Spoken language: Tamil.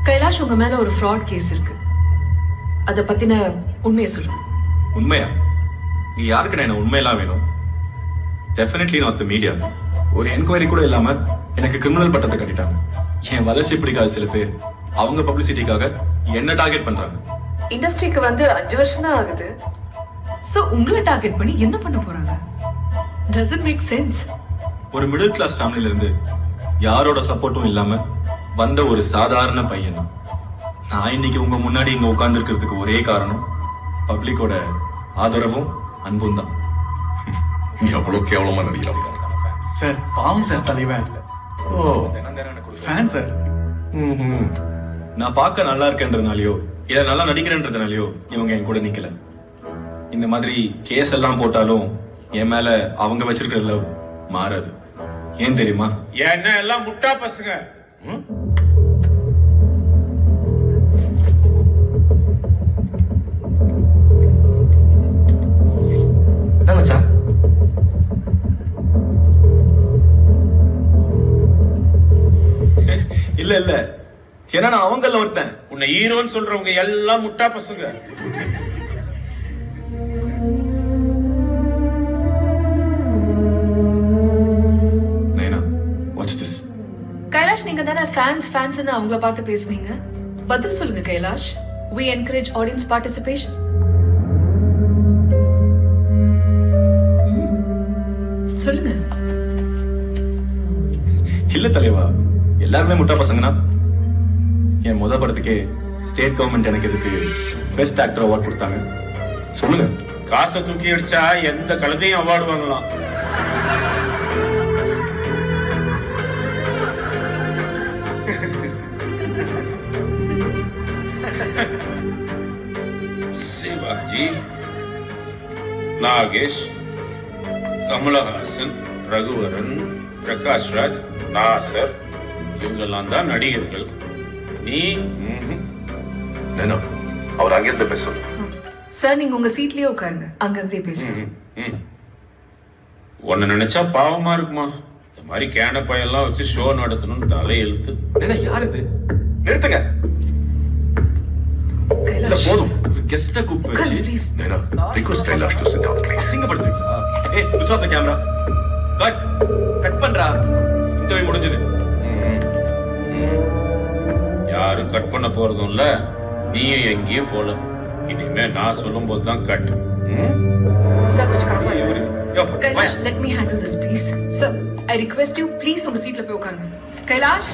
கைலாஷ் உங்க மேல ஒரு ஃப்ராட் கேஸ் இருக்கு. அத பத்தின உண்மையை சொல்லுங்க. உண்மையா? நீ யாருக்கு என்ன உண்மையெல்லாம் வேணும்? Definitely not the media. ஒரு என்கொயரி கூட இல்லாம எனக்கு கிரிமினல் பட்டத்தை கட்டிட்டாங்க. என் வளர்ச்சி பிடிக்காத சில பேர் அவங்க பப்ளிசிட்டிக்காக என்ன டார்கெட் பண்றாங்க. இண்டஸ்ட்ரிக்கு வந்து 5 வருஷம் தான் ஆகுது. சோ உங்களை டார்கெட் பண்ணி என்ன பண்ண போறாங்க? Doesn't make sense. ஒரு மிடில் கிளாஸ் ஃபேமிலில இருந்து யாரோட சப்போர்ட்டும் இல்லாம வந்த ஒரு சாதாரண பையன் தான். நான் இன்னைக்கு உங்க முன்னாடி இங்க உட்கார்ந்து இருக்கிறதுக்கு ஒரே காரணம் பப்ளிக்கோட ஆதரவும் அன்பும் தான். எவ்வளவு கேவலமா நடிக்கிறாங்க சார். பாவம் சார் தலைவன். ஓ ஃபேன் சார். நான் பார்க்க நல்லா இருக்கேன்றதுனாலயோ இல்ல நல்லா நடிக்கிறேன்றதுனாலயோ இவங்க என் கூட நிக்கல. இந்த மாதிரி கேஸ் எல்லாம் போட்டாலும் என் மேல அவங்க வச்சிருக்கிற லவ் மாறாது. ஏன் தெரியுமா? என்ன எல்லாம் முட்டா பசங்க. மச்சான் இல்ல இல்ல, ஏன்னா நான் அவங்கள ஒருத்தன். உன்னை ஹீரோன்னு சொல்றவங்க எல்லாம் முட்டா பசங்க. நைனா, வாட்ச் திஸ். கைலாஷ், நீங்க தானே ஃபேன்ஸ்னு அவங்கள பார்த்து பேசுனீங்க. பதில் சொல்லுங்க Kailash. We encourage audience participation. சொல்லுங்க. இல்ல தலைவா, எல்லாருமே முட்டா பசங்கனா. என் முத படத்துக்கே ஸ்டேட் கவர்மெண்ட் எனக்கு இதுக்கு பெஸ்ட் ஆக்டர் அவார்ட் கொடுத்தாங்க. சொல்லுங்க. காசை தூக்கி அடிச்சா எந்த கழுதையும் அவார்டு வாங்கலாம். சிவாஜி, நாகேஷ், கமலஹாசன், ரகுவரன், பிரகாஷ் ராஜ், நாசர், இவங்கெல்லாம் தான் நடிகர்கள். நீ அவர் அங்கிருந்து பேச சொல்லு. சார், நீங்க உங்க சீட்லயே உட்காருங்க, அங்க இருந்தே பேசுங்க. உன்னை நினைச்சா பாவமா இருக்குமா? இந்த மாதிரி கேன பையெல்லாம் வச்சு ஷோ நடத்தணும்னு தலை எழுத்து. என்ன யார் இது? நிறுத்துங்க. இல்ல போதும், கெஸ்ட கூப்பிட்டு வச்சு please. Naina, request Kailash to sit down, please. அசிங்கப்படுத்துவீங்களா? ஏய், switch off the camera. Cut பண்றா. இன்டர்வியூ முடிஞ்சது. யாரும் கட் பண்ண போறதும் இல்ல, நீயும் எங்கேயும் போல. இனிமே நான் சொல்லும் போது தான் கட். Sir, கொஞ்சம் calm ஆ இருங்க. யோ, Kailash, let me handle this please. Sir, I request you please உங்க சீட்ல போய் உட்காருங்க. கைலாஷ்.